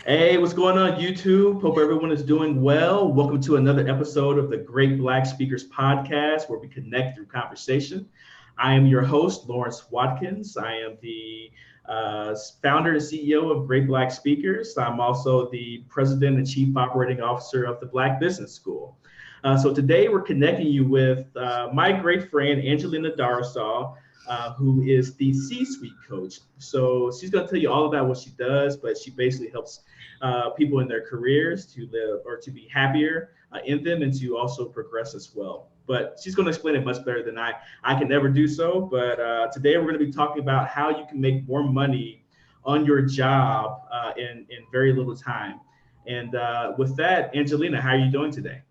Hey, what's going on, YouTube? Hope everyone is doing well. Welcome to another episode of the Great Black Speakers Podcast, where we connect through conversation. I am your host, Lawrence Watkins. I am the founder and CEO of Great Black Speakers. I'm also the president and chief operating officer of the Black Business School. So today we're connecting you with my great friend, Angelina Darrisaw, who is the C-suite coach. So she's going to tell you all about what she does, but she basically helps people in their careers to live or to be happier in them and to also progress as well. But she's going to explain it much better than I can never do so. But today we're going to be talking about how you can make more money on your job in very little time. And with that, Angelina, how are you doing today?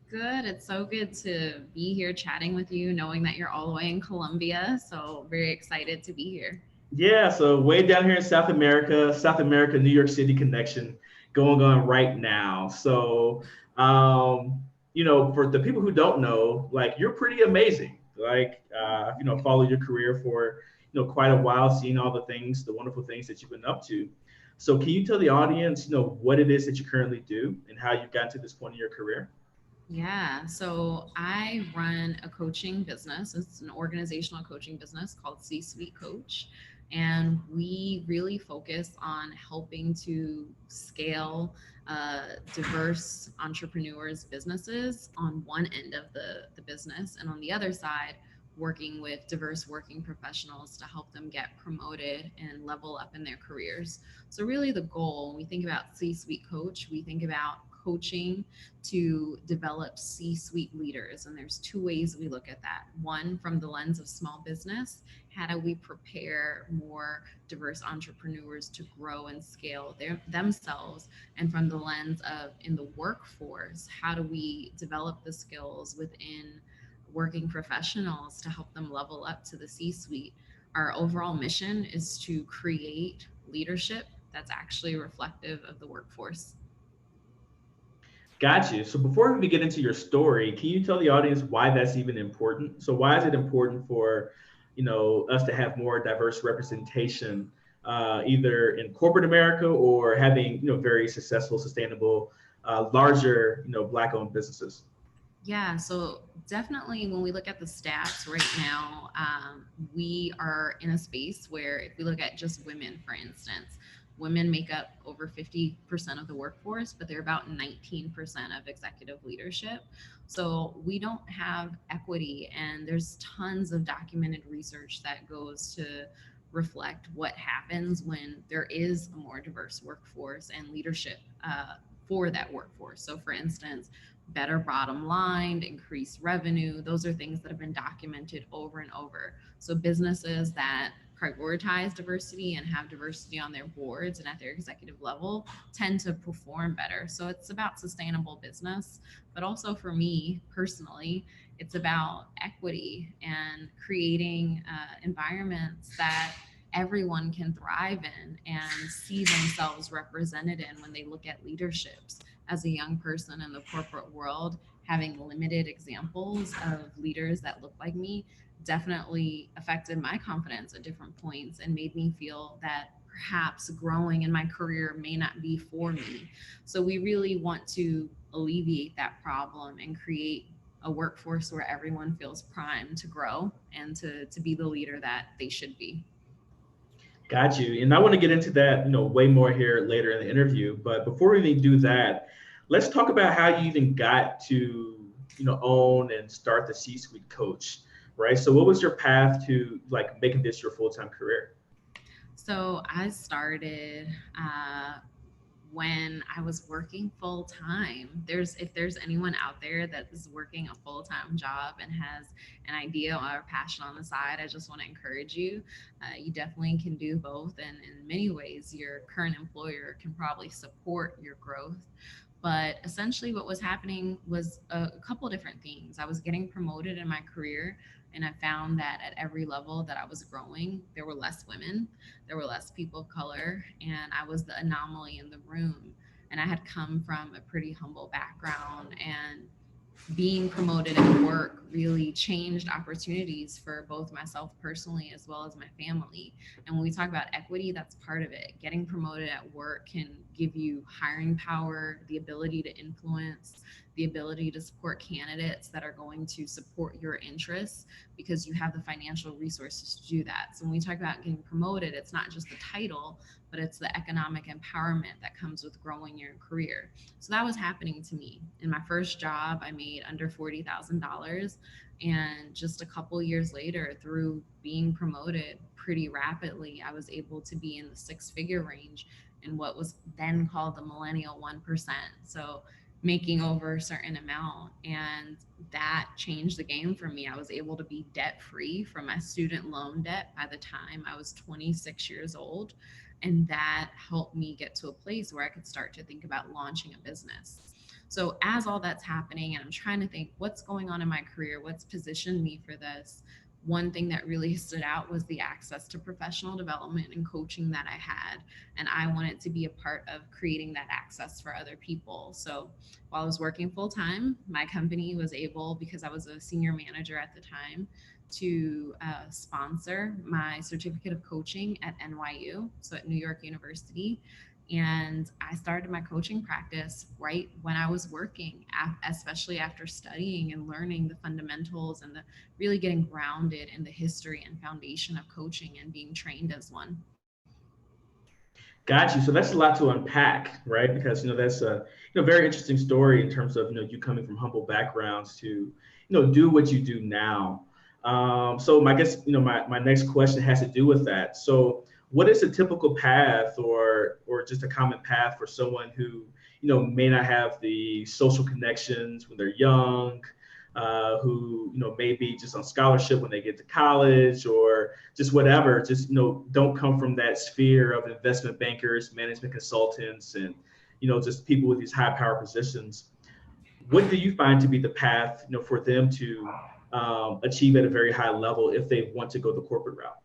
Good. It's so good to be here chatting with you, knowing that you're all the way in Colombia. So, very excited to be here. Yeah, so way down here in South America, New York City connection going on right now. So, for the people who don't know, like you're pretty amazing. Like, followed your career for quite a while, seeing all the things, the wonderful things that you've been up to. So, can you tell the audience, what it is that you currently do and how you've gotten to this point in your career? Yeah. So, I run a coaching business. It's an organizational coaching business called C Suite Coach. And we really focus on helping to scale diverse entrepreneurs' businesses on one end of the business. And on the other side, working with diverse working professionals to help them get promoted and level up in their careers. So, really, the goal when we think about C Suite Coach, we think about coaching to develop C suite leaders. And there's two ways we look at that. One, from the lens of small business, how do we prepare more diverse entrepreneurs to grow and scale themselves? And from the lens of in the workforce, how do we develop the skills within working professionals to help them level up to the C suite? Our overall mission is to create leadership that's actually reflective of the workforce. Got you. So before we get into your story, can you tell the audience why that's even important? So why is it important for, us to have more diverse representation, either in corporate America or having, very successful, sustainable, larger, Black-owned businesses? Yeah, so definitely when we look at the stats right now, we are in a space where if we look at just women, for instance, women make up over 50% of the workforce, but they're about 19% of executive leadership. So we don't have equity, and there's tons of documented research that goes to reflect what happens when there is a more diverse workforce and leadership for that workforce. So, for instance, better bottom line, increased revenue. Those are things that have been documented over and over. So businesses that prioritize diversity and have diversity on their boards and at their executive level tend to perform better. So it's about sustainable business, but also for me personally, it's about equity and creating environments that everyone can thrive in and see themselves represented in when they look at leaderships. As a young person in the corporate world, having limited examples of leaders that look like me definitely affected my confidence at different points and made me feel that perhaps growing in my career may not be for me. So we really want to alleviate that problem and create a workforce where everyone feels primed to grow and to be the leader that they should be. Got you. And I want to get into that, way more here later in the interview. But before we even do that, let's talk about how you even got to, own and start the C-suite coach, right? So what was your path to like making this your full-time career? So I started when I was working full time. If there's anyone out there that is working a full time job and has an idea or a passion on the side, I just want to encourage you. You definitely can do both, and in many ways, your current employer can probably support your growth. But essentially, what was happening was a couple of different things. I was getting promoted in my career, and I found that at every level that I was growing, there were less women, there were less people of color, and I was the anomaly in the room. And I had come from a pretty humble background, and being promoted at work really changed opportunities for both myself personally as well as my family. And when we talk about equity, that's part of it. Getting promoted at work can give you hiring power, the ability to influence, the ability to support candidates that are going to support your interests because you have the financial resources to do that. So when we talk about getting promoted, it's not just the title, but it's the economic empowerment that comes with growing your career. So that was happening to me. In my first job, I made under $40,000. And just a couple years later, through being promoted pretty rapidly, I was able to be in the six-figure range in what was then called the millennial 1%. So making over a certain amount. And that changed the game for me. I was able to be debt free from my student loan debt by the time I was 26 years old. And that helped me get to a place where I could start to think about launching a business. So, as all that's happening, and I'm trying to think what's going on in my career, what's positioned me for this, one thing that really stood out was the access to professional development and coaching that I had. And I wanted to be a part of creating that access for other people. So, while I was working full time, my company was able, because I was a senior manager at the time, to sponsor my certificate of coaching at NYU, so at New York University. And I started my coaching practice right when I was working, especially after studying and learning the fundamentals and the really getting grounded in the history and foundation of coaching and being trained as one. Got you. So that's a lot to unpack, right? Because that's a very interesting story in terms of you coming from humble backgrounds to do what you do now. So I guess my next question has to do with that. So what is a typical path or just a common path for someone who may not have the social connections when they're young, who may be just on scholarship when they get to college or just whatever, just don't come from that sphere of investment bankers, management consultants, and just people with these high power positions. What do you find to be the path for them to achieve at a very high level if they want to go the corporate route?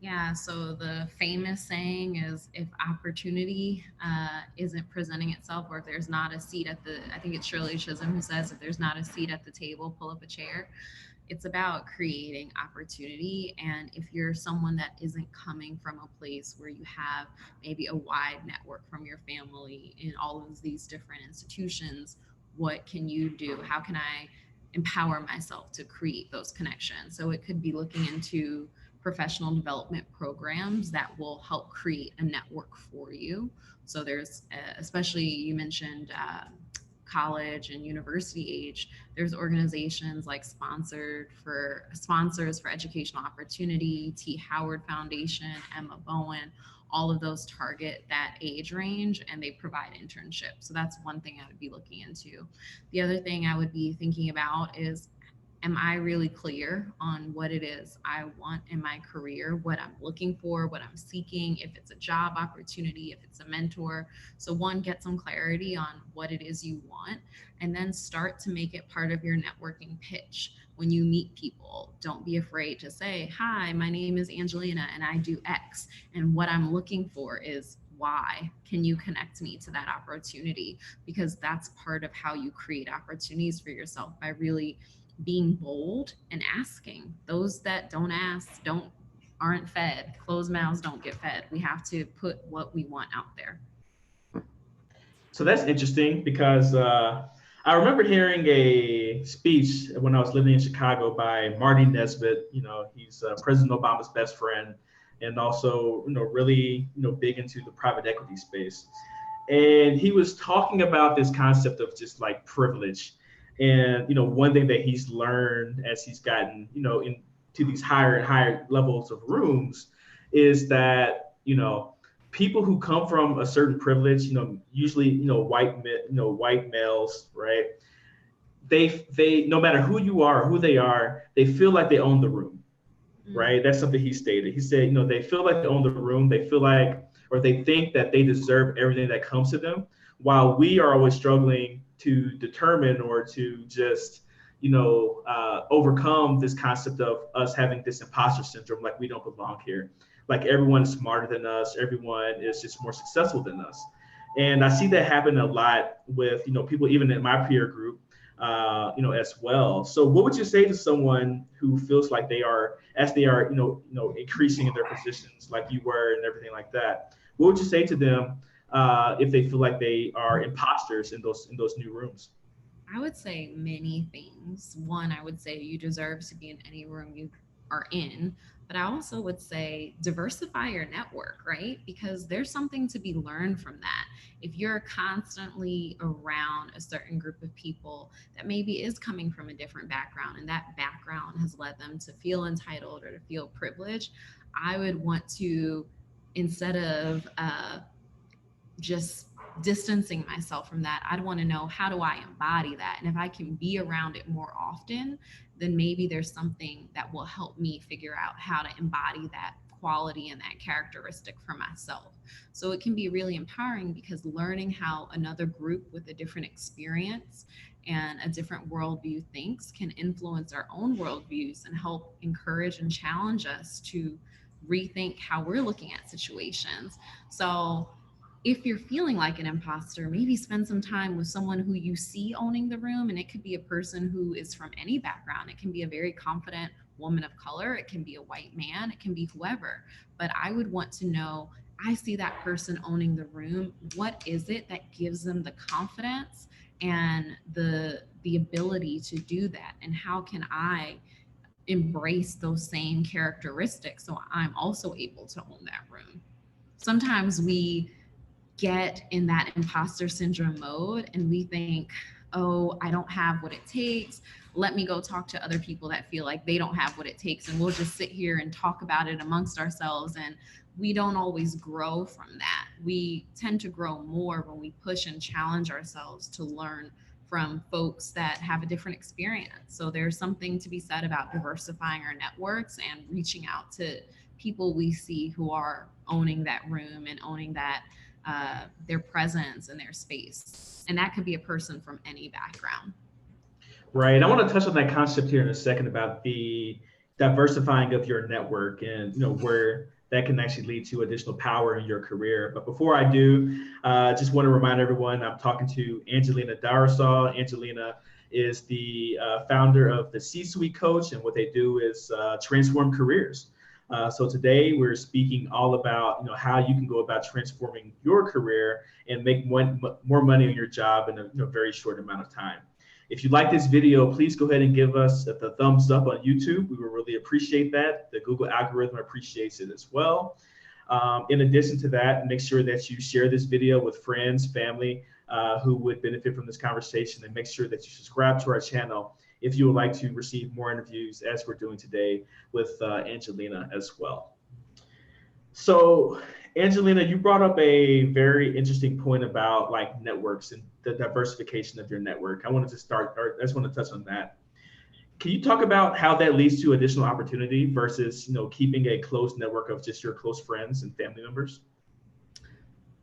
Yeah, so the famous saying is if opportunity isn't presenting itself, or if there's not a seat at the, I think it's Shirley Chisholm who says, if there's not a seat at the table, pull up a chair. It's about creating opportunity. And if you're someone that isn't coming from a place where you have maybe a wide network from your family in all of these different institutions, what can you do? How can I empower myself to create those connections? So it could be looking into professional development programs that will help create a network for you. So there's, especially you mentioned college and university age, there's organizations like sponsors for educational opportunity, T. Howard Foundation, Emma Bowen. All of those target that age range and they provide internships. So that's one thing I would be looking into. The other thing I would be thinking about is, am I really clear on what it is I want in my career, what I'm looking for, what I'm seeking, if it's a job opportunity, if it's a mentor? So, one, get some clarity on what it is you want, and then start to make it part of your networking pitch. When you meet people, don't be afraid to say, "Hi, my name is Angelina and I do X, and what I'm looking for is why. Can you connect me to that opportunity?" Because that's part of how you create opportunities for yourself, by really being bold and asking. Those that don't ask aren't fed. Closed mouths don't get fed. We have to put what we want out there. So that's interesting because I remember hearing a speech when I was living in Chicago by Marty Nesbitt. He's President Obama's best friend, and also really big into the private equity space. And he was talking about this concept of just like privilege. And one thing that he's learned as he's gotten into these higher and higher levels of rooms is that people who come from a certain privilege, usually white males, right? They no matter who you are or who they are, they feel like they own the room, right? That's something he stated. He said, they feel like they own the room. They feel like, or they think that they deserve everything that comes to them, while we are always struggling to determine or to just, overcome this concept of us having this imposter syndrome, like we don't belong here. Like everyone is smarter than us. Everyone is just more successful than us. And I see that happen a lot with, people, even in my peer group, as well. So what would you say to someone who feels like they are, as they are, increasing in their positions like you were and everything like that? What would you say to them if they feel like they are imposters in those new rooms? I would say many things. One, I would say you deserve to be in any room you are in. But I also would say diversify your network, right? Because there's something to be learned from that. If you're constantly around a certain group of people that maybe is coming from a different background and that background has led them to feel entitled or to feel privileged, I would want to, instead of just distancing myself from that, I'd want to know, how do I embody that? And if I can be around it more often, then maybe there's something that will help me figure out how to embody that quality and that characteristic for myself. So it can be really empowering, because learning how another group with a different experience and a different worldview thinks can influence our own worldviews and help encourage and challenge us to rethink how we're looking at situations. So if you're feeling like an imposter, maybe spend some time with someone who you see owning the room. And it could be a person who is from any background. It can be a very confident woman of color. It can be a white man. It can be whoever. But I would want to know, I see that person owning the room. What is it that gives them the confidence and the ability to do that? And how can I embrace those same characteristics so I'm also able to own that room? Sometimes we get in that imposter syndrome mode and we think, oh, I don't have what it takes. Let me go talk to other people that feel like they don't have what it takes. And we'll just sit here and talk about it amongst ourselves. And we don't always grow from that. We tend to grow more when we push and challenge ourselves to learn from folks that have a different experience. So there's something to be said about diversifying our networks and reaching out to people we see who are owning that room and owning that their presence and their space. And that could be a person from any background. Right. I want to touch on that concept here in a second about the diversifying of your network and where that can actually lead to additional power in your career. But before I do, just want to remind everyone I'm talking to Angelina Darrisaw. Angelina is the founder of the C-Suite Coach, and what they do is transform careers. So today we're speaking all about how you can go about transforming your career and make more money on your job in a very short amount of time. If you like this video, please go ahead and give us the thumbs up on YouTube. We would really appreciate that. The Google algorithm appreciates it as well. In addition to that, make sure that you share this video with friends, family who would benefit from this conversation, and make sure that you subscribe to our channel if you would like to receive more interviews as we're doing today with Angelina as well. So, Angelina, you brought up a very interesting point about like networks and the diversification of your network. I wanted to start, or I just want to touch on that. Can you talk about how that leads to additional opportunity versus, keeping a close network of just your close friends and family members?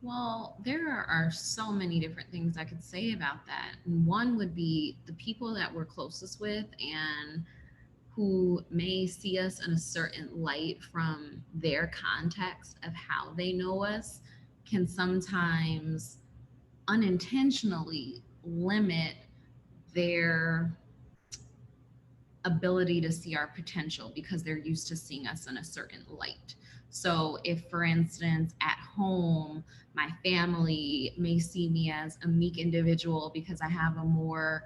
Well, there are so many different things I could say about that. And one would be the people that we're closest with and who may see us in a certain light from their context of how they know us can sometimes unintentionally limit their ability to see our potential because they're used to seeing us in a certain light. So, if for instance, at home, my family may see me as a meek individual because I have a more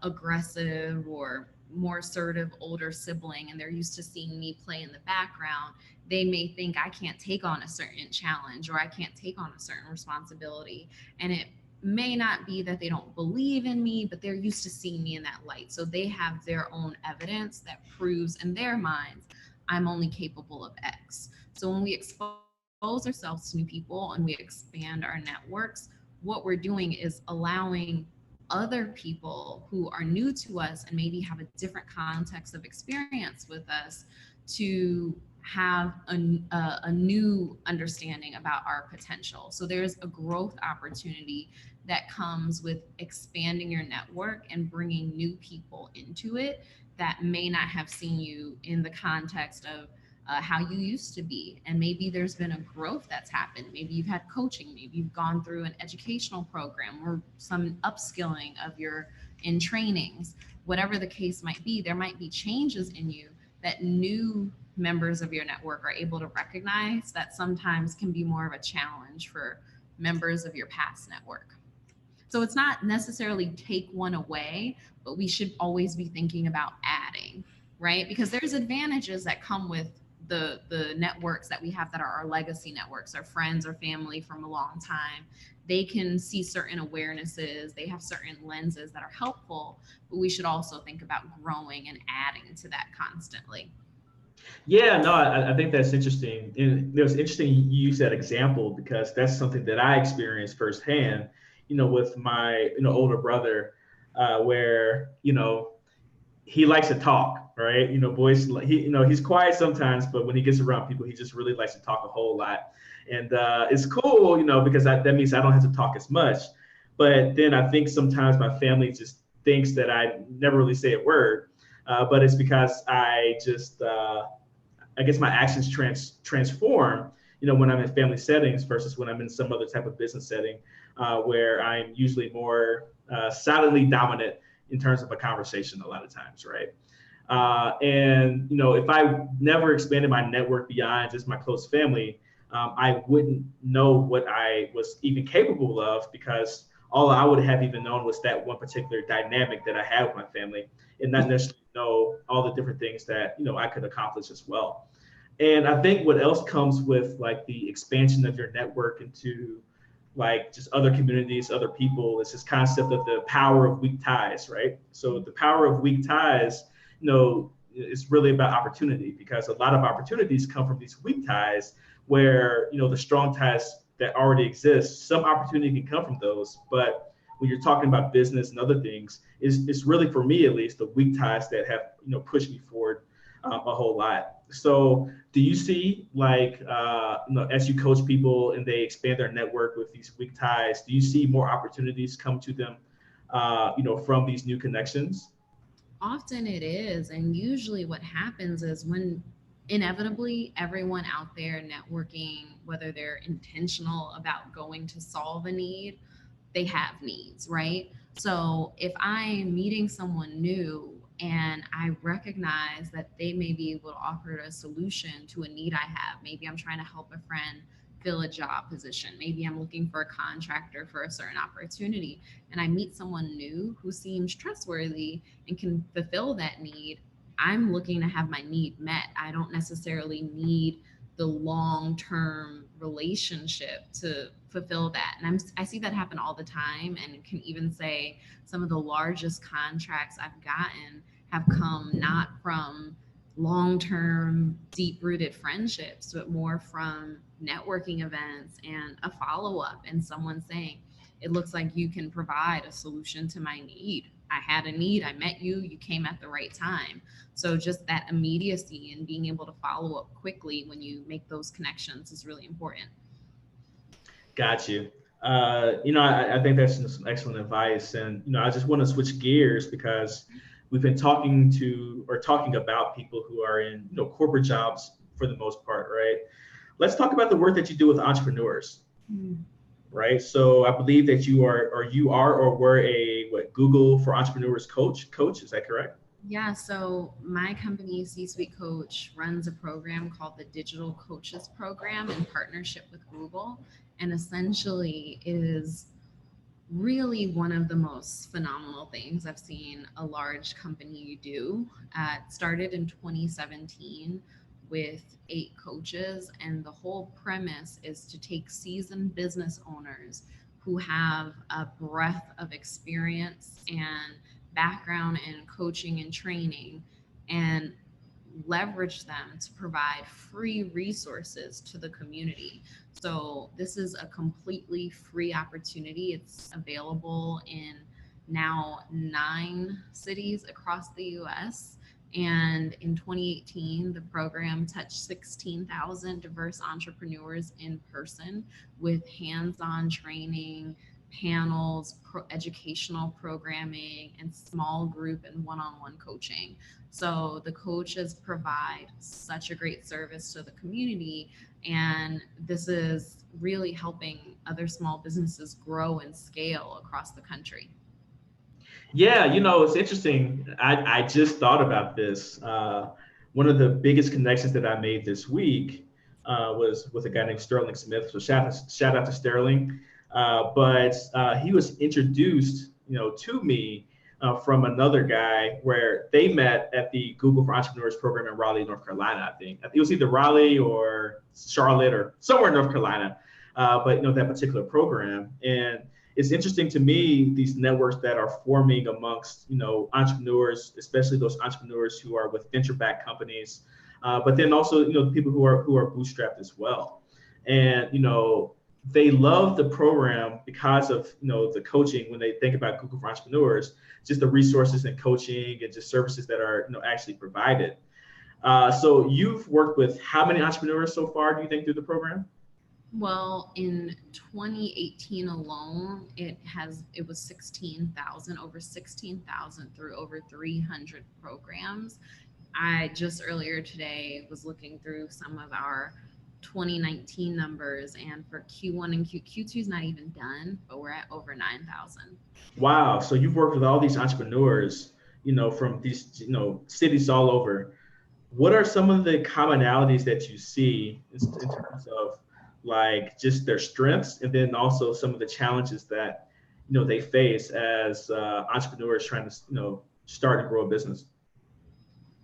aggressive or more assertive older sibling, and they're used to seeing me play in the background, they may think I can't take on a certain challenge or I can't take on a certain responsibility. And it may not be that they don't believe in me, but they're used to seeing me in that light. So they have their own evidence that proves in their minds I'm only capable of X. So when we expose ourselves to new people and we expand our networks, what we're doing is allowing other people who are new to us and maybe have a different context of experience with us to have a new understanding about our potential. So there's a growth opportunity that comes with expanding your network and bringing new people into it that may not have seen you in the context of how you used to be. And maybe there's been a growth that's happened. Maybe you've had coaching, maybe you've gone through an educational program or some upskilling of your in trainings. Whatever the case might be, there might be changes in you that new members of your network are able to recognize that sometimes can be more of a challenge for members of your past network. So it's not necessarily take one away, but we should always be thinking about adding, right? Because there's advantages that come with the networks that we have that are our legacy networks, our friends or family from a long time. They can see certain awarenesses, they have certain lenses that are helpful, but we should also think about growing and adding to that constantly. Yeah, no, I think that's interesting. And it was interesting you use that example because that's something that I experienced firsthand, with my, older brother, where, he likes to talk, right? Boys, he's quiet sometimes, but when he gets around people, he just really likes to talk a whole lot. And it's cool, because that means I don't have to talk as much. But then I think sometimes my family just thinks that I never really say a word. But it's because I guess my actions transform, when I'm in family settings versus when I'm in some other type of business setting, where I'm usually more silently dominant in terms of a conversation a lot of times, right? And if I never expanded my network beyond just my close family, I wouldn't know what I was even capable of because all I would have even known was that one particular dynamic that I had with my family, and not necessarily know all the different things that I could accomplish as well. And I think what else comes with like the expansion of your network into like just other communities, other people, is this concept of the power of weak ties, right? So the power of weak ties, is really about opportunity because a lot of opportunities come from these weak ties where, the strong ties that already exist, some opportunity can come from those. But when you're talking about business and other things, it's really, for me at least, the weak ties that have, pushed me forward a whole lot. So do you see like as you coach people and they expand their network with these weak ties, do you see more opportunities come to them from these new connections? Often it is. And usually what happens is when inevitably everyone out there networking, whether they're intentional about going to solve a need, they have needs, right? So if I'm meeting someone new and I recognize that they may be able to offer a solution to a need I have, maybe I'm trying to help a friend fill a job position, maybe I'm looking for a contractor for a certain opportunity, and I meet someone new who seems trustworthy and can fulfill that need, I'm looking to have my need met. I don't necessarily need the long term relationship to fulfill that. And I see that happen all the time, and can even say some of the largest contracts I've gotten have come not from long term, deep rooted friendships, but more from networking events and a follow up and someone saying, it looks like you can provide a solution to my need. I had a need, I met you, you came at the right time. So just that immediacy and being able to follow up quickly when you make those connections is really important. Got you. I think that's some excellent advice. And, I just want to switch gears because we've been talking about people who are in, corporate jobs for the most part, right? Let's talk about the work that you do with entrepreneurs, Mm. right? So I believe that you are or were a Google for Entrepreneurs coach. Is that correct? Yeah, so my company, C Suite Coach, runs a program called the Digital Coaches Program in partnership with Google. And essentially is really one of the most phenomenal things I've seen a large company do. It started in 2017 with 8 coaches, and the whole premise is to take seasoned business owners who have a breadth of experience and background in coaching and training and leverage them to provide free resources to the community. So this is a completely free opportunity. It's available in now 9 cities across the US. And in 2018, the program touched 16,000 diverse entrepreneurs in person with hands on training, panels, educational programming, and small group and one-on-one coaching. So the coaches provide such a great service to the community, and this is really helping other small businesses grow and scale across the country. Yeah, it's interesting. I just thought about this. One of the biggest connections that I made this week was with a guy named Sterling Smith. So shout out to Sterling. But he was introduced, to me from another guy where they met at the Google for Entrepreneurs program in Raleigh, North Carolina. I think it was either Raleigh or Charlotte or somewhere in North Carolina. But that particular program. And it's interesting to me, these networks that are forming amongst entrepreneurs, especially those entrepreneurs who are with venture-backed companies, but then also people who are bootstrapped as well. And they love the program because of the coaching. When they think about Google for Entrepreneurs, just the resources and coaching and just services that are actually provided. So you've worked with how many entrepreneurs so far, do you think, through the program? Well, in 2018 alone, it was 16,000, over 16,000 through over 300 programs. I just earlier today was looking through some of our 2019 numbers, and for Q1 and Q2 is not even done, but we're at over 9,000. Wow. So you've worked with all these entrepreneurs, from these, cities all over. What are some of the commonalities that you see in terms of like just their strengths, and then also some of the challenges that they face as entrepreneurs trying to start and grow a business?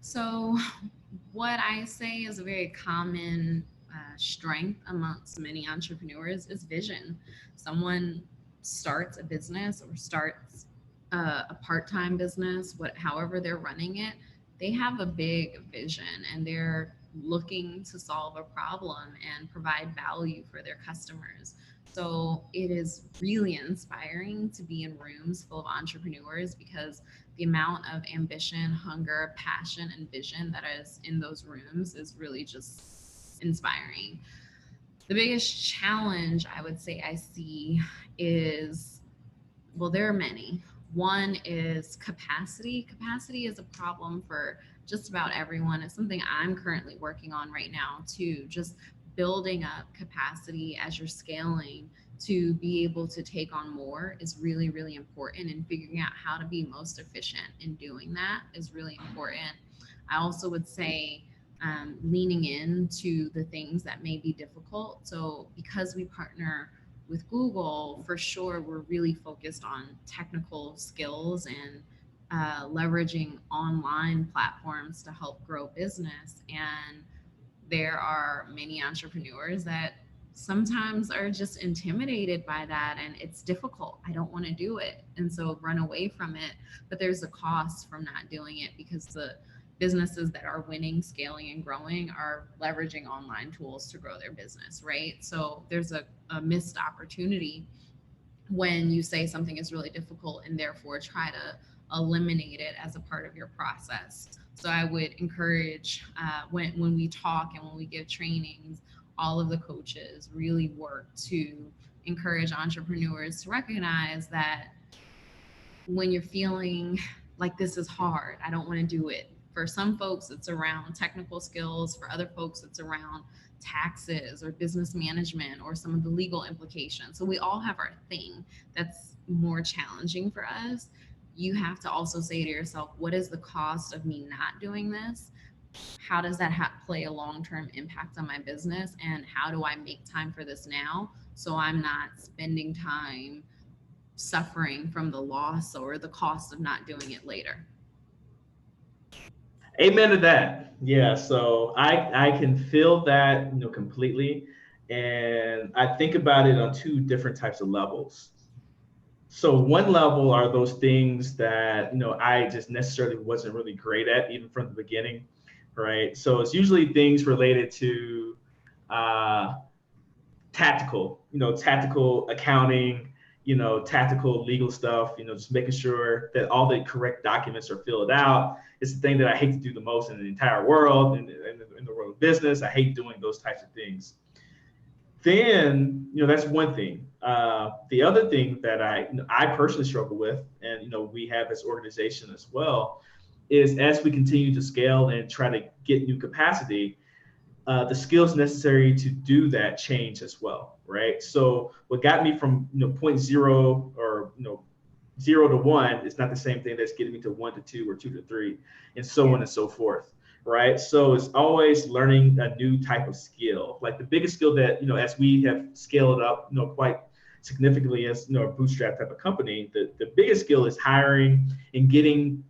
So, what I say is a very common strength amongst many entrepreneurs is vision. Someone starts a business or starts a part-time business, however they're running it, they have a big vision and they're looking to solve a problem and provide value for their customers. So it is really inspiring to be in rooms full of entrepreneurs because the amount of ambition, hunger, passion, and vision that is in those rooms is really just inspiring. The biggest challenge I would say I see is, well, there are many. One is capacity. Capacity is a problem for just about everyone. It's something I'm currently working on right now too. Just building up capacity as you're scaling to be able to take on more is really, really important. And figuring out how to be most efficient in doing that is really important. I also would say leaning into the things that may be difficult. So, because we partner with Google, for sure, we're really focused on technical skills and leveraging online platforms to help grow business. And there are many entrepreneurs that sometimes are just intimidated by that and it's difficult. I don't want to do it. And so run away from it. But there's a cost from not doing it because the businesses that are winning, scaling, and growing are leveraging online tools to grow their business, right? So there's a missed opportunity when you say something is really difficult and therefore try to eliminate it as a part of your process. So I would encourage when we talk and when we give trainings, all of the coaches really work to encourage entrepreneurs to recognize that when you're feeling like this is hard, I don't want to do it. For some folks, it's around technical skills. For other folks, it's around taxes or business management or some of the legal implications. So we all have our thing that's more challenging for us. You have to also say to yourself, what is the cost of me not doing this? How does that play a long-term impact on my business? And how do I make time for this now so I'm not spending time suffering from the loss or the cost of not doing it later? Amen to that. Yeah, so I can feel that completely, and I think about it on two different types of levels. So one level are those things that I just necessarily wasn't really great at even from the beginning, right? So it's usually things related to uh, tactical accounting, tactical legal stuff, just making sure that all the correct documents are filled out. It's the thing that I hate to do the most in the entire world, in the world of business. I hate doing those types of things. then, that's one thing. The other thing that I personally struggle with, and we have as organization as well, is as we continue to scale and try to get new capacity, the skills necessary to do that change as well, right? So what got me from point zero, or 0 to 1 is not the same thing that's getting me to 1 to 2 or 2 to 3, and so on and so forth, right? So it's always learning a new type of skill. Like the biggest skill that as we have scaled up quite significantly as a bootstrap type of company, the biggest skill is hiring and getting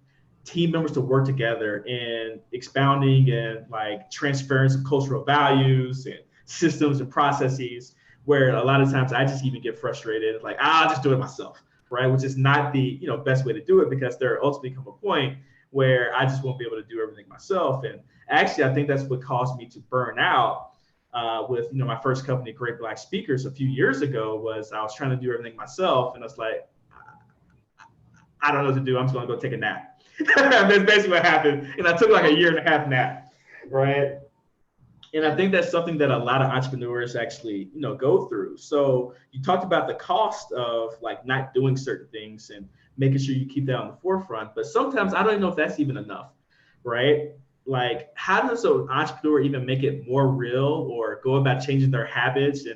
team members to work together and expounding and like transference of cultural values and systems and processes, where a lot of times I just even get frustrated, like I'll just do it myself, right? Which is not the best way to do it, because there ultimately come a point where I just won't be able to do everything myself. And actually, I think that's what caused me to burn out with my first company, Great Black Speakers, a few years ago. Was I was trying to do everything myself, and I was like, I don't know what to do. I'm just gonna go take a nap. That's basically what happened. And I took like a 1.5-year nap, right? And I think that's something that a lot of entrepreneurs actually, go through. So you talked about the cost of like not doing certain things and making sure you keep that on the forefront. But sometimes I don't even know if that's even enough, right? Like, how does an entrepreneur even make it more real, or go about changing their habits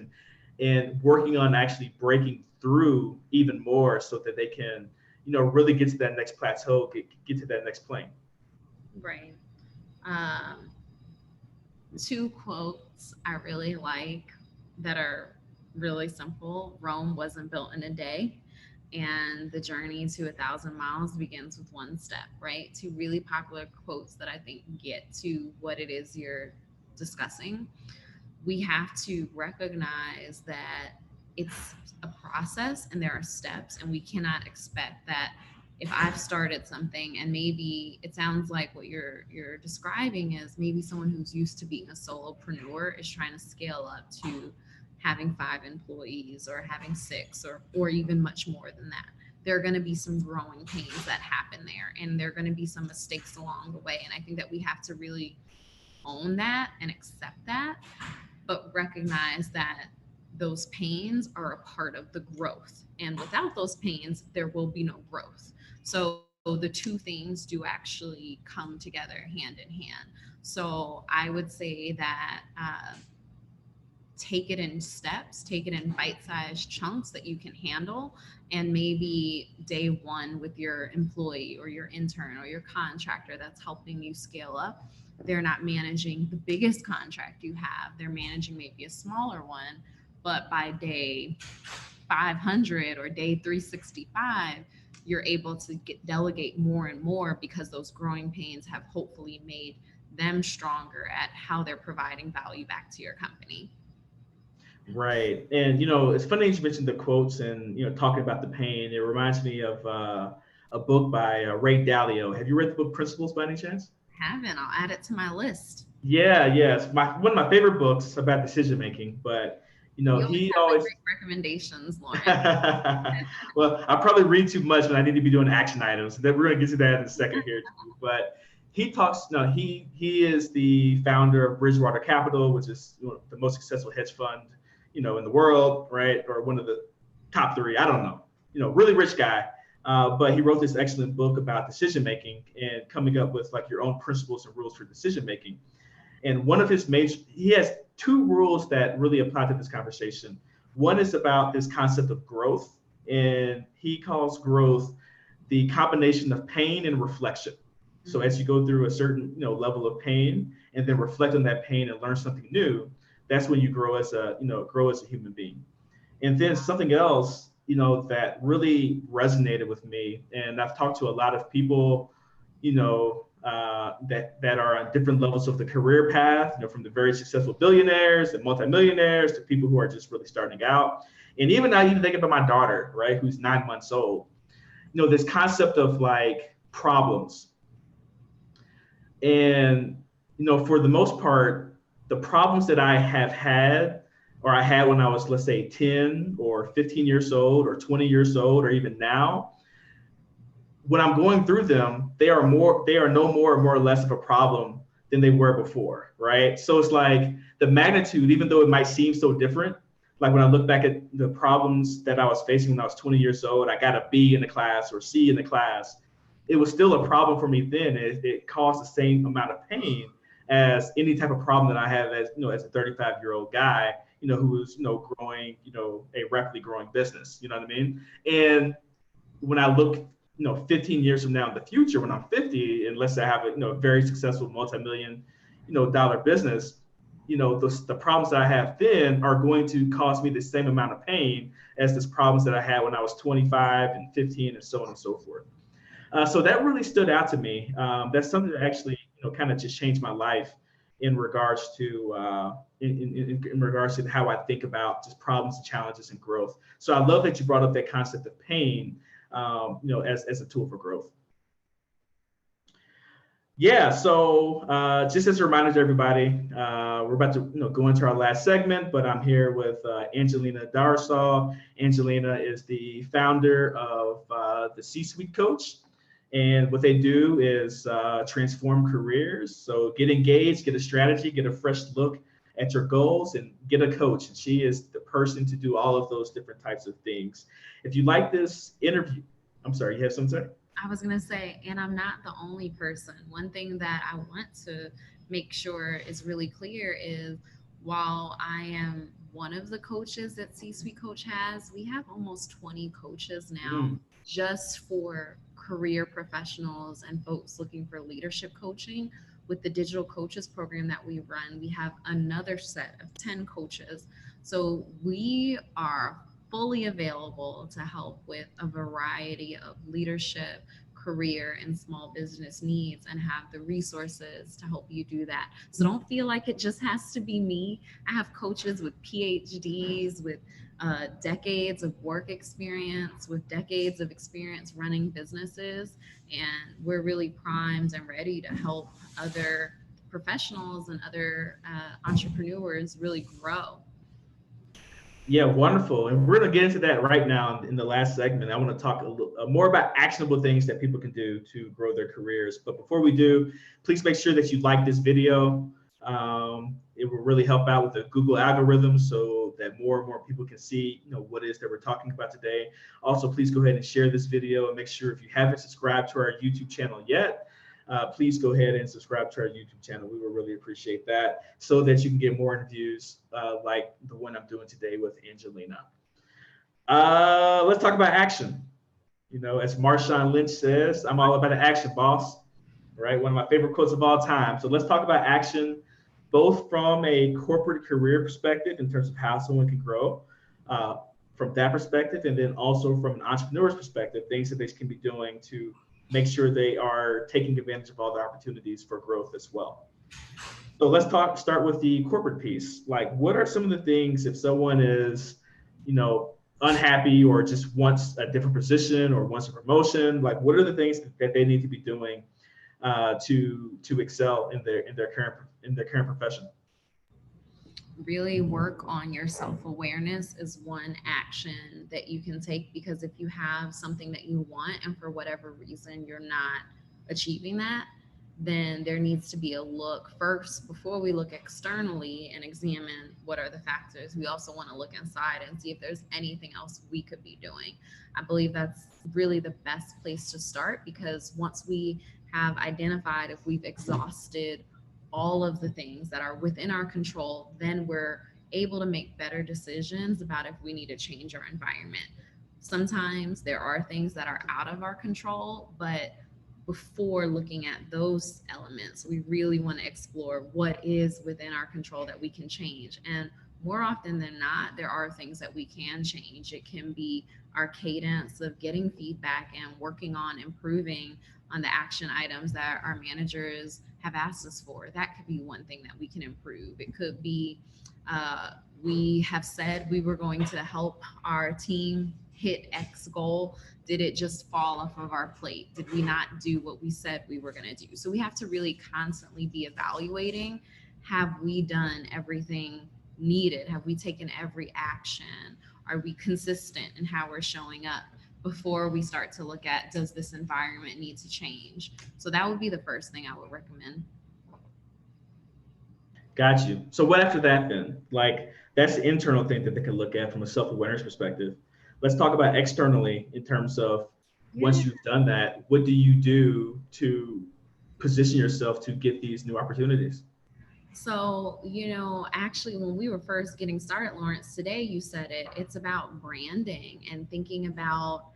and working on actually breaking through even more, so that they can really get to that next plateau, get to that next plane? Right. Um, Two quotes I really like that are really simple. Rome wasn't built in a day, and the journey to 1,000 miles begins with one step, right? Two really popular quotes that I think get to what it is you're discussing. We have to recognize that it's a process and there are steps, and we cannot expect that if I've started something, and maybe it sounds like what you're describing is maybe someone who's used to being a solopreneur is trying to scale up to having 5 employees or having 6, or even much more than that. There are going to be some growing pains that happen there, and there are going to be some mistakes along the way. And I think that we have to really own that and accept that, but recognize that those pains are a part of the growth. And without those pains, there will be no growth. So the two things do actually come together hand in hand. So I would say that take it in steps, take it in bite-sized chunks that you can handle. And maybe day one with your employee or your intern or your contractor that's helping you scale up, they're not managing the biggest contract you have. They're managing maybe a smaller one. But by day 500 or day 365, you're able to delegate more and more, because those growing pains have hopefully made them stronger at how they're providing value back to your company. Right. And it's funny that you mentioned the quotes and talking about the pain. It reminds me of a book by Ray Dalio. Have you read the book Principles by any chance? Haven't. I'll add it to my list. Yeah, yes. One of my favorite books about decision making. But You always he have the always great recommendations, Lauren. well, I probably read too much when I need to be doing action items. Then we're gonna get to that in a second here. But he talks. No, he is the founder of Bridgewater Capital, which is the most successful hedge fund in the world, right? Or one of the top 3. I don't know. Really rich guy. But he wrote this excellent book about decision making and coming up with like your own principles and rules for decision making. And one of his major, he has 2 rules that really apply to this conversation. One is about this concept of growth, and he calls growth the combination of pain and reflection. So as you go through a certain level of pain and then reflect on that pain and learn something new, that's when you grow as a human being. And then something else that really resonated with me, and I've talked to a lot of people that are on different levels of the career path, from the very successful billionaires and multimillionaires to people who are just really starting out. And even I even think about my daughter, right, who's 9 months old. This concept of like problems. And for the most part, the problems that I have had, or I had when I was, let's say, 10 or 15 years old or 20 years old, or even now, when I'm going through them, they are no more or less of a problem than they were before, right? So it's like the magnitude, even though it might seem so different, Like when I look back at the problems that I was facing when I was 20 years old, I got a B in the class or C in the class. It was still a problem for me then. It caused the same amount of pain as any type of problem that I have as as a 35-year-old guy, who's growing, a rapidly growing business. You know what I mean? And when I look, 15 years from now in the future, when I'm 50, and let's say I have a very successful multi-million, dollar business, the problems that I have then are going to cause me the same amount of pain as the problems that I had when I was 25 and 15 and so on and so forth. So that really stood out to me. That's something that actually, kind of just changed my life in regards to in regards to how I think about just problems and challenges and growth. So I love that you brought up that concept of pain, as a tool for growth. Yeah, so just as a reminder to everybody, we're about to go into our last segment, but I'm here with Angelina Darrisaw. Angelina is the founder of the C-Suite Coach, and what they do is transform careers. So get engaged, get a strategy, get a fresh look at your goals, and get a coach. And she is the person to do all of those different types of things. If you like this interview, I'm sorry, you have something to say? I was going to say, and I'm not the only person. One thing that I want to make sure is really clear is while I am one of the coaches that C Suite Coach has, we have almost 20 coaches now Mm, just for career professionals and folks looking for leadership coaching. With the digital coaches program that we run, we have another set of 10 coaches. So we are fully available to help with a variety of leadership, career, and small business needs and have the resources to help you do that. So don't feel like it just has to be me. I have coaches with PhDs, with decades of work experience, with decades of experience running businesses, and we're really primed and ready to help other professionals and other entrepreneurs really grow. yeah, wonderful. And we're going to get into that right now in the last segment. I want to talk a little more about actionable things that people can do to grow their careers. But before we do, please make sure that you like this video. It will really help out with the Google algorithm so that more and more people can see, what it is that we're talking about today. Also, please go ahead and share this video and make sure if you haven't subscribed to our YouTube channel yet, please go ahead and subscribe to our YouTube channel. We will really appreciate that so that you can get more interviews like the one I'm doing today with Angelina. Let's talk about action. As Marshawn Lynch says, I'm all about the action, boss. Right? One of my favorite quotes of all time. So let's talk about action, both from a corporate career perspective in terms of how someone can grow, from that perspective, and then also from an entrepreneur's perspective, things that they can be doing to make sure they are taking advantage of all the opportunities for growth as well. So let's start with the corporate piece. Like, what are some of the things if someone is, unhappy or just wants a different position or wants a promotion? Like, what are the things that they need to be doing to excel in their current profession? Really work on your self-awareness is one action that you can take, because if you have something that you want and for whatever reason you're not achieving that, then there needs to be a look first before we look externally and examine what are the factors. We also want to look inside and see if there's anything else we could be doing. I believe that's really the best place to start, because once we have identified if we've exhausted all of the things that are within our control, then we're able to make better decisions about if we need to change our environment. Sometimes there are things that are out of our control, but before looking at those elements, we really want to explore what is within our control that we can change. And more often than not, there are things that we can change. It can be our cadence of getting feedback and working on improving on the action items that our managers have asked us for. That could be one thing that we can improve. It could be we have said we were going to help our team hit X goal. Did it just fall off of our plate? Did we not do what we said we were going to do? So we have to really constantly be evaluating, have we done everything needed? Have we taken every action? Are we consistent in how we're showing up before we start to look at, does this environment need to change? So that would be the first thing I would recommend. Got you. So what after that then? Like, That's the internal thing that they can look at from a self-awareness perspective. Let's talk about externally in terms of Yeah. once you've done that, what do you do to position yourself to get these new opportunities? So, actually, when we were first getting started, Lawrence, today you said it, it's about branding and thinking about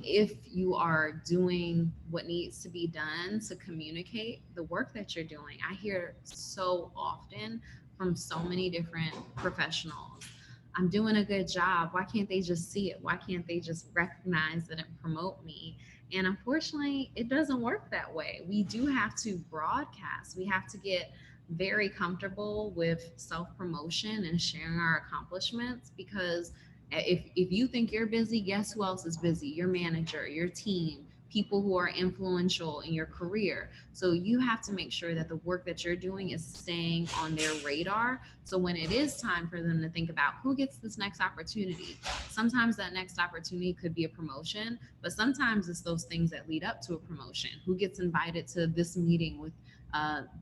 if you are doing what needs to be done to communicate the work that you're doing. I hear so often from so many different professionals, I'm doing a good job. Why can't they just see it? Why can't they just recognize it and promote me? And unfortunately, it doesn't work that way. We do have to broadcast. We have to get very comfortable with self promotion and sharing our accomplishments, because if you think you're busy, guess who else is busy? Your manager, your team, people who are influential in your career. So you have to make sure that the work that you're doing is staying on their radar. So when it is time for them to think about who gets this next opportunity, sometimes that next opportunity could be a promotion, but sometimes it's those things that lead up to a promotion. Who gets invited to this meeting with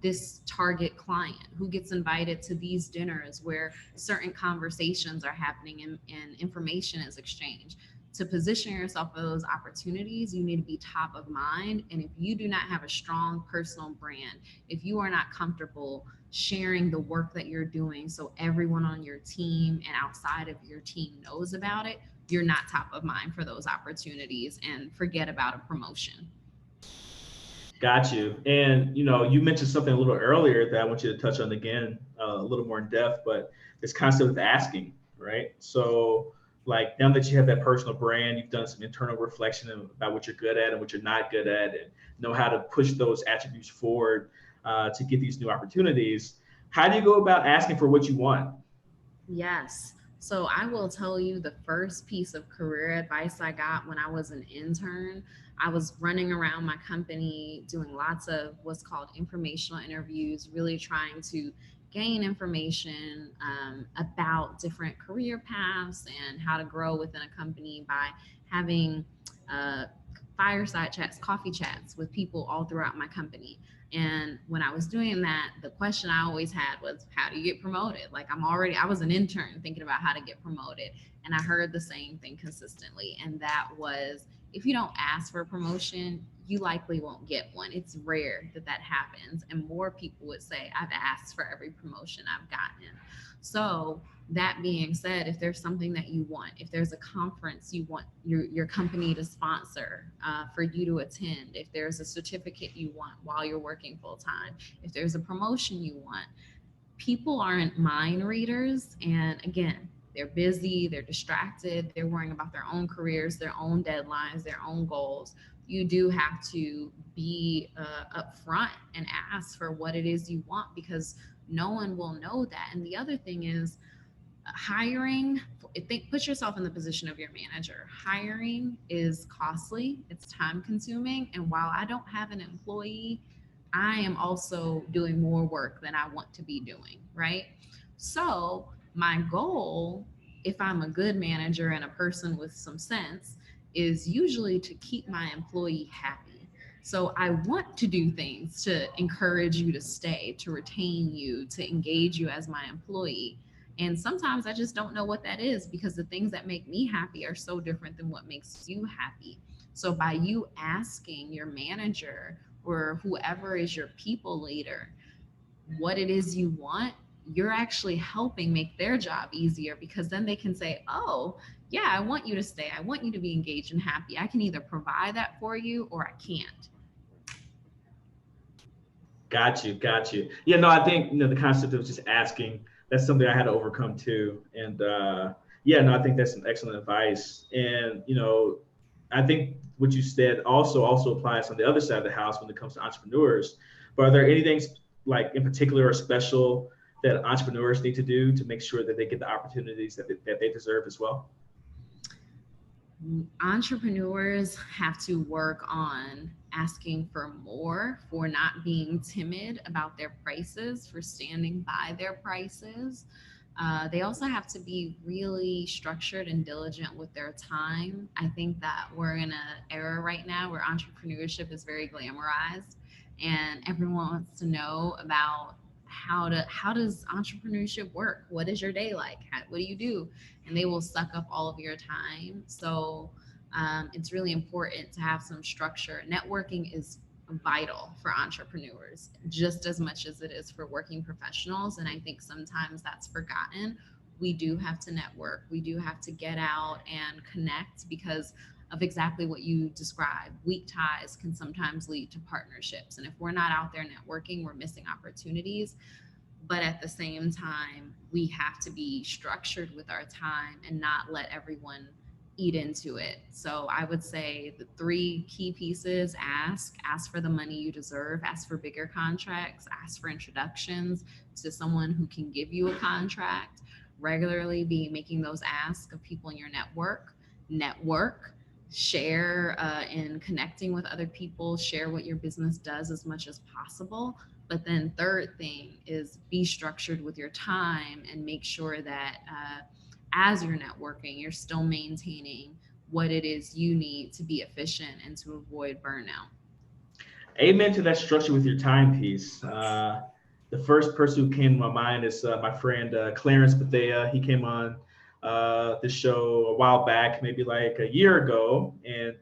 this target client, who gets invited to these dinners where certain conversations are happening and information is exchanged. To position yourself for those opportunities, you need to be top of mind. And if you do not have a strong personal brand, if you are not comfortable sharing the work that you're doing so everyone on your team and outside of your team knows about it, you're not top of mind for those opportunities, and forget about a promotion. Got you. And you mentioned something a little earlier that I want you to touch on again, a little more in depth, but this concept of asking, right? So, like now that you have that personal brand, you've done some internal reflection about what you're good at and what you're not good at, and know how to push those attributes forward to get these new opportunities. How do you go about asking for what you want? Yes. So I will tell you the first piece of career advice I got when I was an intern. I was running around my company doing lots of what's called informational interviews, really trying to gain information about different career paths and how to grow within a company by having uh, fireside chats, coffee chats with people all throughout my company. And when I was doing that, the question I always had was, how do you get promoted? Like, I was an intern thinking about how to get promoted. And I heard the same thing consistently. And that was, if you don't ask for a promotion, you likely won't get one. It's rare that that happens. And more people would say, I've asked for every promotion I've gotten. So, that being said, if there's something that you want, if there's a conference you want your company to sponsor for you to attend, if there's a certificate you want while you're working full time, if there's a promotion you want, people aren't mind readers. And again, they're busy, they're distracted, they're worrying about their own careers, their own deadlines, their own goals. You do have to be upfront and ask for what it is you want, because no one will know that. And the other thing is, hiring, think, put yourself in the position of your manager. Hiring is costly, it's time consuming, and while I don't have an employee, I am also doing more work than I want to be doing, right? So my goal, if I'm a good manager and a person with some sense, is usually to keep my employee happy. So I want to do things to encourage you to stay, to retain you, to engage you as my employee. And sometimes I just don't know what that is, because the things that make me happy are so different than what makes you happy. So by you asking your manager or whoever is your people leader what it is you want, you're actually helping make their job easier, because then they can say, oh, yeah, I want you to stay. I want you to be engaged and happy. I can either provide that for you or I can't. Got you, got you. Yeah, no, I think the concept of just asking, that's something I had to overcome too. And yeah, no, I think that's some excellent advice. And I think what you said also applies on the other side of the house when it comes to entrepreneurs. But are there anything like in particular or special that entrepreneurs need to do to make sure that they get the opportunities that they deserve as well? Entrepreneurs have to work on asking for more, for not being timid about their prices, for standing by their prices. They also have to be really structured and diligent with their time. I think that we're in an era right now where entrepreneurship is very glamorized and everyone wants to know about how does entrepreneurship work? What is your day like? What do you do? And they will suck up all of your time. So it's really important to have some structure. Networking is vital for entrepreneurs just as much as it is for working professionals. And I think sometimes that's forgotten. We do have to network, we do have to get out and connect because of exactly what you described. Weak ties can sometimes lead to partnerships. And if we're not out there networking, we're missing opportunities. But at the same time, we have to be structured with our time and not let everyone eat into it. So I would say the three key pieces: ask for the money you deserve, ask for bigger contracts, ask for introductions to someone who can give you a contract, regularly be making those asks of people in your network, share in connecting with other people, share what your business does as much as possible. But then third thing is be structured with your time and make sure that as you're networking, you're still maintaining what it is you need to be efficient and to avoid burnout. Amen to that structure with your time piece. The first person who came to my mind is my friend Clarence Bethea. He came on the show a while back, maybe like a year ago, and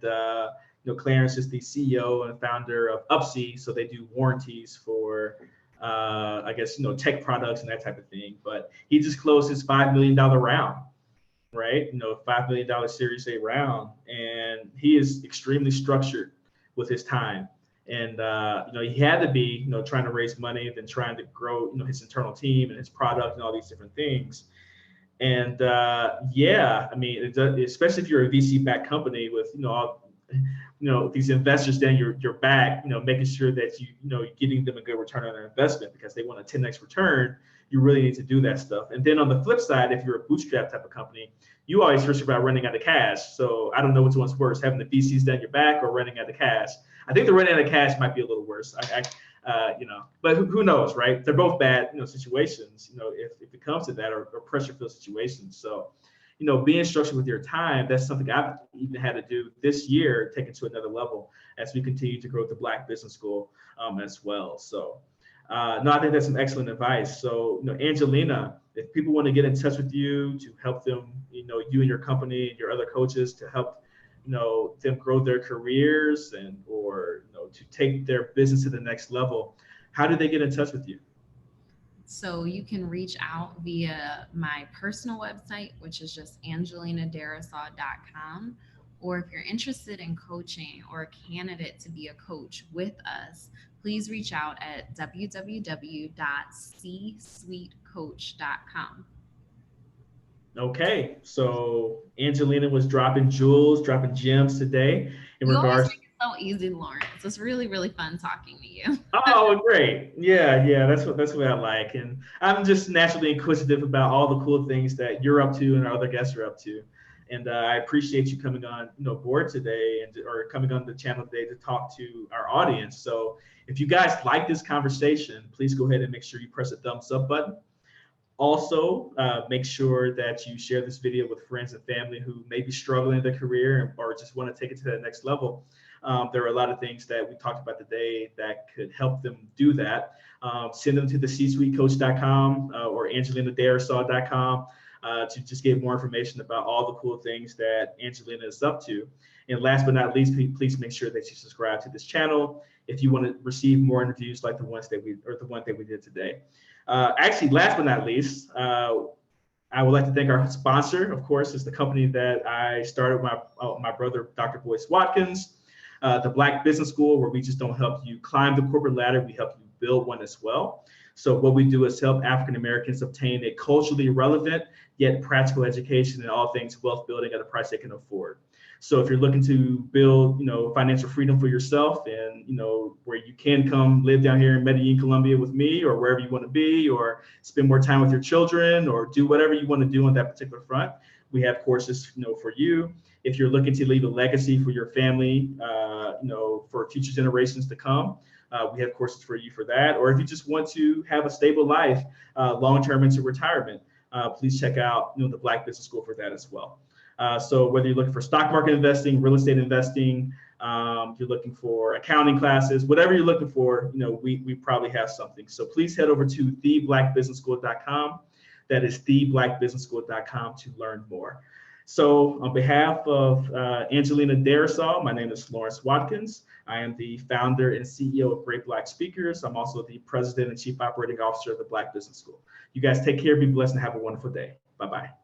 Clarence is the CEO and founder of Upsy, so they do warranties for I guess tech products and that type of thing. But he just closed his $5 million round, right? $5 million Series A round, and he is extremely structured with his time. And he had to be trying to raise money, then trying to grow his internal team and his product and all these different things. And yeah, I mean, especially if you're a VC-backed company with these investors down your back, making sure that you're getting them a good return on their investment because they want a 10x return. You really need to do that stuff. And then on the flip side, if you're a bootstrap type of company, you always first about running out of cash. So I don't know which one's worse, having the VCs down your back or running out of cash. I think the running out of cash might be a little worse. But who knows, right? They're both bad, situations. If it comes to that, or pressure-filled situations. So, being structured with your time, that's something I've even had to do this year, take it to another level as we continue to grow the Black Business School as well. So, no, I think that's some excellent advice. So, Angelina, if people want to get in touch with you to help them, you and your company and your other coaches to help, them grow their careers or to take their business to the next level, how do they get in touch with you? So you can reach out via my personal website, which is just angelinadarrisaw.com. Or if you're interested in coaching or a candidate to be a coach with us, please reach out at www.csuitecoach.com. Okay, so Angelina was dropping jewels, dropping gems today in You always regards. make it so easy, Lawrence. It's really, really fun talking to you. Oh, great! Yeah, that's what I like, and I'm just naturally inquisitive about all the cool things that you're up to and our other guests are up to, and I appreciate you coming on, board today or coming on the channel today to talk to our audience. So if you guys like this conversation, please go ahead and make sure you press the thumbs up button. Also, make sure that you share this video with friends and family who may be struggling in their career or just want to take it to the next level. There are a lot of things that we talked about today that could help them do that. Send them to the csuitecoach.com or angelinadarrisaw.com to just get more information about all the cool things that Angelina is up to. And last but not least, please make sure that you subscribe to this channel if you want to receive more interviews like the one that we did today. Actually, last but not least, I would like to thank our sponsor, of course, is the company that I started with my brother, Dr. Lawrence Watkins, the Black Business School, where we just don't help you climb the corporate ladder, we help you build one as well. So what we do is help African Americans obtain a culturally relevant yet practical education in all things wealth building at a price they can afford. So if you're looking to build, financial freedom for yourself and, where you can come live down here in Medellin, Colombia with me or wherever you want to be, or spend more time with your children or do whatever you want to do on that particular front, we have courses, for you. If you're looking to leave a legacy for your family, for future generations to come, we have courses for you for that. Or if you just want to have a stable life, long-term into retirement, please check out, the Black Business School for that as well. So whether you're looking for stock market investing, real estate investing, you're looking for accounting classes, whatever you're looking for, we probably have something. So please head over to theblackbusinessschool.com. That is theblackbusinessschool.com to learn more. So on behalf of Angelina Darrisaw, my name is Lawrence Watkins. I am the founder and CEO of Great Black Speakers. I'm also the president and chief operating officer of the Black Business School. You guys take care, be blessed, and have a wonderful day. Bye-bye.